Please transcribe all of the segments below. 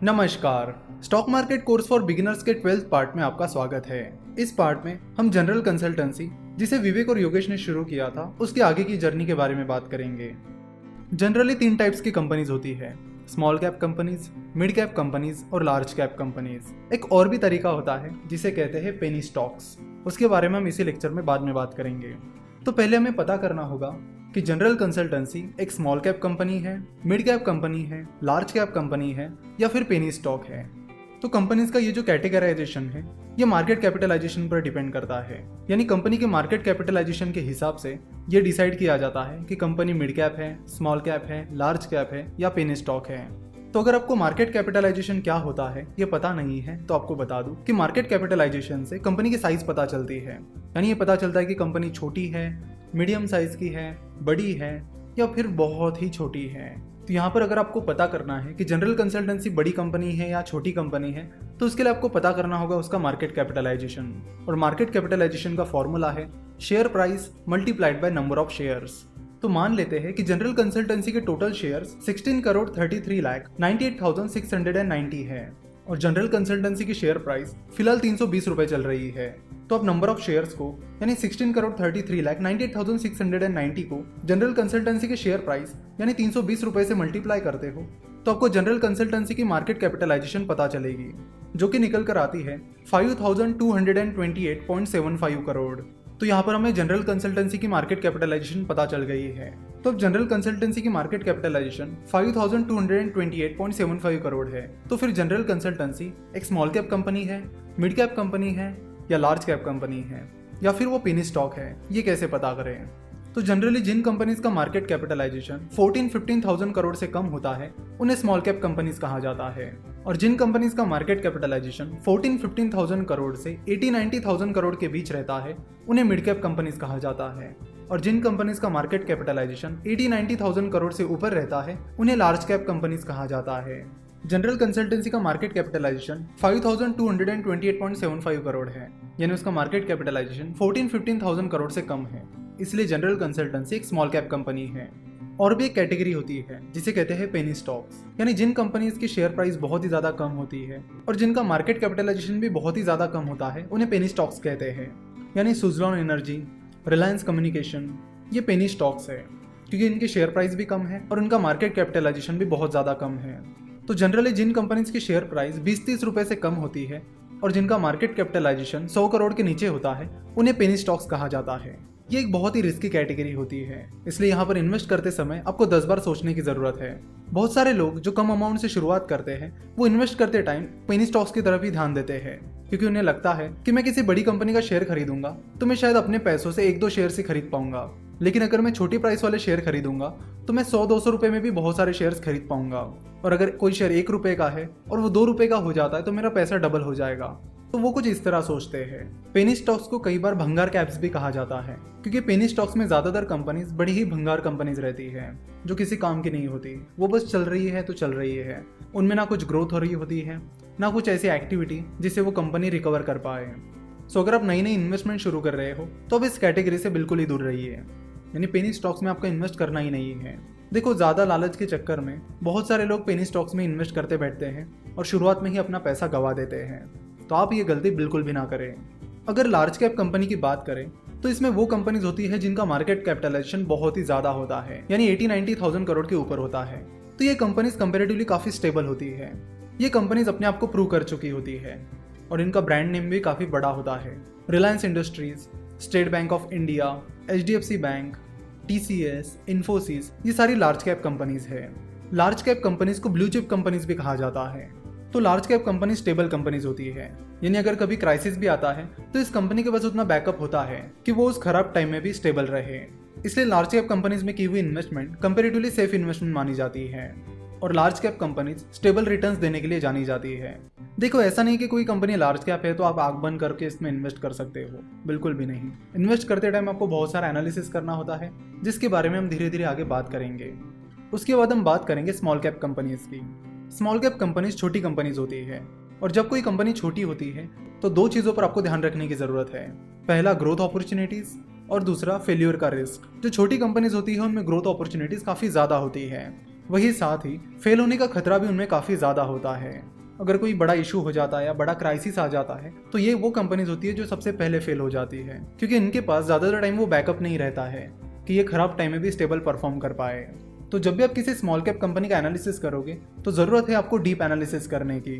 नमस्कार। Stock market course for beginners के 12th part में आपका स्वागत है। इस पार्ट में हम जनरल कंसल्टेंसी, जिसे विवेक और योगेश ने शुरू किया था, उसके आगे की जर्नी के बारे में बात करेंगे। जनरली 3 टाइप्स की कंपनीज होती है, small cap companies, mid cap companies और लार्ज कैप कंपनीज। एक और भी तरीका होता है जिसे कहते हैं पेनी स्टॉक्स। उसके बारे में हम इसी लेक्चर में बाद में बात करेंगे। तो पहले हमें पता करना होगा कि जनरल कंसल्टेंसी एक स्मॉल कैप कंपनी है, मिड कैप कंपनी है, लार्ज कैप कंपनी है या फिर पेनी स्टॉक है। तो कंपनीज का ये जो कैटेगराइजेशन है ये मार्केट कैपिटलाइजेशन पर डिपेंड करता है। यानी कंपनी के मार्केट कैपिटलाइजेशन के हिसाब से ये डिसाइड किया जाता है कि कंपनी मिड कैप है, स्मॉल कैप है, लार्ज कैप है या पेनी स्टॉक है। तो अगर आपको मार्केट कैपिटलाइजेशन क्या होता है ये पता नहीं है तो आपको बता दूं कि मार्केट कैपिटलाइजेशन से कंपनी की साइज पता चलती है। यानी ये पता चलता है कि कंपनी छोटी है, मीडियम साइज की है, बड़ी है या फिर बहुत ही छोटी है। तो यहाँ पर अगर आपको पता करना है कि जनरल कंसल्टेंसी बड़ी कंपनी है या छोटी कंपनी है तो उसके लिए आपको पता करना होगा उसका मार्केट कैपिटलाइजेशन। और मार्केट कैपिटलाइजेशन का फॉर्मूला है share price multiplied by number of shares. तो मान लेते हैं कि जनरल कंसल्टेंसी के टोटल शेयर्स 16,33,98,690 है और जनरल कंसल्टेंसी की शेयर प्राइस फिलहाल 320 रुपए चल रही है। तो आप नंबर ऑफ शेयर्स को यानी 16,33,98,690 को जनरल कंसल्टेंसी के शेयर प्राइस यानी 320 रुपए से मल्टीप्लाई करते हो तो आपको जनरल कंसल्टेंसी की मार्केट कैपिटलाइजेशन पता चलेगी, जो कि निकल कर आती है 5,228.75 करोड़। तो यहाँ पर हमें जनरल कंसल्टेंसी की मार्केट कैपिटलाइजेशन पता चल गई है। तो अब जनरल कंसल्टेंसी की मार्केट कैपिटलाइजेशन 5,228.75 करोड़ है। तो फिर जनरल कंसल्टेंसी एक स्मॉल कैप कंपनी है, मिड कैप कंपनी है या लार्ज कैप कंपनी है या फिर वो पेनी स्टॉक है, ये कैसे पता करें? तो जनरली जिन कंपनीज का मार्केट कैपिटलाइजेशन 14-15,000 करोड़ से कम होता है उन्हें स्मॉल कैप कंपनीज कहा जाता है। और जिन कंपनीज का मार्केट कैपिटलाइजेशन 14-15,000 करोड़ से 80-90,000 करोड़ के बीच रहता है उन्हें मिड कैप कंपनीज कहा जाता है। और जिन कंपनीज का मार्केट कैपिटलाइजेशन 80-90,000 करोड़ से ऊपर रहता है उन्हें लार्ज कैप कंपनीज कहा जाता है। जनरल कंसल्टेंसी का मार्केट कैपिटलाइजेशन 5,228.75 करोड़ है, यानी उसका मार्केट कैपिटलाइजेशन 14-15,000 करोड़ से कम है, इसलिए जनरल कंसल्टेंसी एक स्मॉल कैप कंपनी है। और भी एक कैटेगरी होती है जिसे कहते हैं पेनी स्टॉक्स, यानी जिन कंपनीज की शेयर प्राइस बहुत ही ज्यादा कम होती है और जिनका मार्केट कैपिटलाइजेशन भी बहुत ही ज्यादा कम होता है उन्हें पेनी स्टॉक्स कहते हैं। यानी सुज़लॉन एनर्जी, रिलायंस कम्युनिकेशन, ये पेनी स्टॉक्स है क्योंकि इनकी शेयर प्राइस भी कम है और उनका मार्केट कैपिटलाइजेशन भी बहुत ज्यादा कम है। तो जनरली जिन कंपनीज की शेयर प्राइस 20-30 रुपए से कम होती है और जिनका मार्केट कैपिटलाइजेशन 100 करोड़ के नीचे होता है उन्हें पेनी स्टॉक्स कहा जाता है। ये एक बहुत ही रिस्की कैटेगरी होती है, इसलिए यहाँ पर इन्वेस्ट करते समय आपको 10 बार सोचने की जरूरत है। बहुत सारे लोग जो कम अमाउंट से शुरुआत करते हैं वो इन्वेस्ट करते टाइम पेनी स्टॉक्स की तरफ ही ध्यान देते हैं, क्योंकि उन्हें लगता है कि मैं किसी बड़ी कंपनी का शेयर खरीदूंगा तो मैं शायद अपने पैसों से 1-2 शेयर ही खरीद पाऊंगा, लेकिन अगर मैं छोटी प्राइस वाले शेयर खरीदूंगा तो मैं 100-200 रुपए में भी बहुत सारे शेयर्स खरीद पाऊंगा। और अगर कोई शेयर 1 रुपए का है और वो 2 रुपए का हो जाता है तो मेरा पैसा डबल हो जाएगा। तो वो कुछ इस तरह सोचते हैं। पेनी स्टॉक्स को कई बार भंगार कैप्स भी कहा जाता है, क्योंकि पेनी स्टॉक्स में ज्यादातर कंपनीज बड़ी ही भंगार कंपनीज रहती है जो किसी काम की नहीं होती, वो बस चल रही है तो चल रही है। उनमें ना कुछ ग्रोथ हो रही होती है ना कुछ ऐसी एक्टिविटी जिससे वो कंपनी रिकवर कर पाए। सो अगर आप नई नई इन्वेस्टमेंट शुरू कर रहे हो तो अब इस कैटेगरी से बिल्कुल ही दूर रहिए, यानी पेनी स्टॉक्स में आपको इन्वेस्ट करना ही नहीं है। देखो, ज्यादा लालच के चक्कर में बहुत सारे लोग पेनी स्टॉक्स में इन्वेस्ट करते बैठते हैं और शुरुआत में ही अपना पैसा गवा देते हैं, तो आप ये गलती बिल्कुल भी ना करें। अगर लार्ज कैप कंपनी की बात करें तो इसमें वो कंपनीज होती है जिनका मार्केट कैपिटलाइजेशन बहुत ही ज्यादा होता है, यानी 80-90,000 करोड़ के ऊपर होता है। तो ये कंपनीज कंपेरेटिवली काफी स्टेबल होती है। ये कंपनीज अपने आप को प्रूव कर चुकी होती है और इनका ब्रांड नेम भी काफी बड़ा होता है। Reliance industries, state bank of India, HDFC bank, TCS, Infosys, ये सारी लार्ज कैप कंपनीज है। लार्ज कैप कंपनीज को ब्लू चिप कंपनीज भी कहा जाता है। तो large cap company stable companies होती है, यानी अगर कभी क्राइसिस भी आता है तो इस कंपनी के पास उतना बैकअप होता है कि वो उस खराब टाइम में भी स्टेबल रहे। इसलिए लार्ज कैप कंपनीज में की हुई इन्वेस्टमेंट कंपेरेटिवली सेफ इन्वेस्टमेंट मानी जाती है और large cap companies stable returns देने के लिए जानी जाती है। देखो, ऐसा नहीं कि कोई कंपनी लार्ज कैप है तो आप आंख बंद करके इसमें इन्वेस्ट कर सकते हो, बिल्कुल भी नहीं। इन्वेस्ट करते टाइम आपको बहुत सारा एनालिसिस करना होता है, जिसके बारे में हम धीरे धीरे आगे बात करेंगे। उसके बाद हम बात करेंगे स्मॉल कैप कंपनीज की। स्मॉल कैप कंपनीज छोटी कंपनीज होती है और जब कोई कंपनी छोटी होती है तो 2 चीज़ों पर आपको ध्यान रखने की ज़रूरत है। पहला, ग्रोथ अपॉर्चुनिटीज़ और दूसरा, फेल्यूर का रिस्क। जो छोटी कंपनीज होती है उनमें ग्रोथ अपॉर्चुनिटीज़ काफ़ी ज़्यादा होती है वही साथ ही फेल होने का खतरा भी उनमें काफ़ी ज़्यादा होता है। अगर कोई बड़ा इशू हो जाता है या बड़ा क्राइसिस आ जाता है तो ये वो कंपनीज होती है जो सबसे पहले फेल हो जाती है, क्योंकि इनके पास ज़्यादातर टाइम वो बैकअप नहीं रहता है कि ये खराब टाइम में भी स्टेबल परफॉर्म कर पाए। तो जब भी आप किसी स्मॉल कैप कंपनी का एनालिसिस करोगे तो ज़रूरत है आपको डीप एनालिसिस करने की,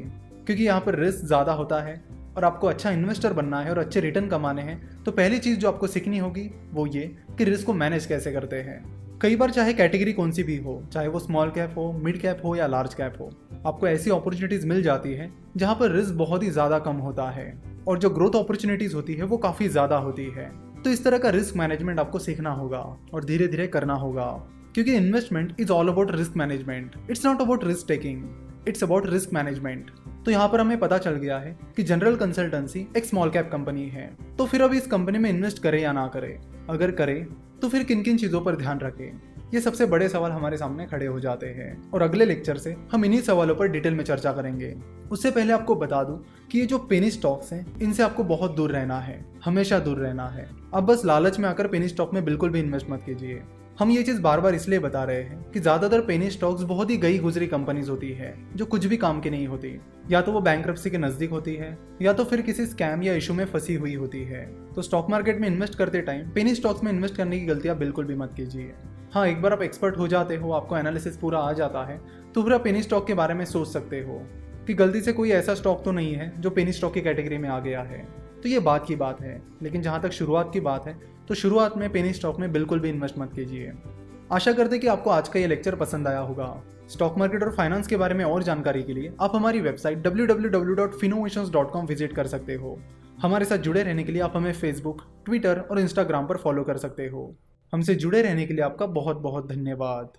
क्योंकि यहाँ पर रिस्क ज़्यादा होता है और आपको अच्छा इन्वेस्टर बनना है और अच्छे रिटर्न कमाने हैं। तो पहली चीज़ जो आपको सीखनी होगी वो ये कि रिस्क को मैनेज कैसे करते हैं। कई बार चाहे कैटेगरी कौन सी भी हो, चाहे वो स्मॉल कैप हो, मिड कैप हो या लार्ज कैप हो, आपको ऐसी अपॉर्चुनिटीज़ मिल जाती है जहाँ पर रिस्क बहुत ही ज़्यादा कम होता है और जो ग्रोथ अपॉर्चुनिटीज़ होती है वो काफ़ी ज़्यादा होती है। तो इस तरह का रिस्क मैनेजमेंट आपको सीखना होगा और धीरे धीरे करना होगा, क्योंकि investment is all about risk management. It's not about risk taking, it's about risk management. तो यहाँ पर हमें पता चल गया है कि जनरल कंसल्टेंसी एक स्मॉल कैप कंपनी है। तो फिर अब इस कंपनी में इन्वेस्ट करें या ना करें, अगर करें तो फिर किन किन चीज़ों पर ध्यान रखें, ये सबसे बड़े सवाल हमारे सामने खड़े हो जाते हैं और अगले लेक्चर से हम इन्हीं सवालों पर डिटेल में चर्चा करेंगे। उससे पहले आपको बता दूं कि ये जो पेनी स्टॉक्स हैं इनसे आपको बहुत दूर रहना है, हमेशा दूर रहना है। अब बस लालच में आकर पेनी स्टॉक में बिल्कुल भी इन्वेस्ट मत कीजिए। हम ये चीज़ बार बार इसलिए बता रहे हैं कि ज़्यादातर पेनी स्टॉक्स बहुत ही गई गुजरी कंपनीज होती है जो कुछ भी काम की नहीं होती, या तो वो बैंक्रप्सी के नज़दीक होती है या तो फिर किसी स्कैम या इशू में फंसी हुई होती है। तो स्टॉक मार्केट में इन्वेस्ट करते टाइम पेनी स्टॉक्स में इन्वेस्ट करने की गलतियाँ बिल्कुल भी मत कीजिए। हाँ, एक बार आप एक्सपर्ट हो जाते हो, आपको एनालिसिस पूरा आ जाता है, तो फिर आप पेनी स्टॉक के बारे में सोच सकते हो कि गलती से कोई ऐसा स्टॉक तो नहीं है जो पेनी स्टॉक की कैटेगरी में आ गया है। तो ये बात की बात है, लेकिन जहाँ तक शुरुआत की बात है तो शुरुआत में पेनी स्टॉक में बिल्कुल भी इन्वेस्ट मत कीजिए। आशा करते हैं कि आपको आज का ये लेक्चर पसंद आया होगा। स्टॉक मार्केट और फाइनेंस के बारे में और जानकारी के लिए आप हमारी वेबसाइट www.finnovations.com विजिट कर सकते हो। हमारे साथ जुड़े रहने के लिए आप हमें फेसबुक, ट्विटर और इंस्टाग्राम पर फॉलो कर सकते हो। हमसे जुड़े रहने के लिए आपका बहुत बहुत धन्यवाद।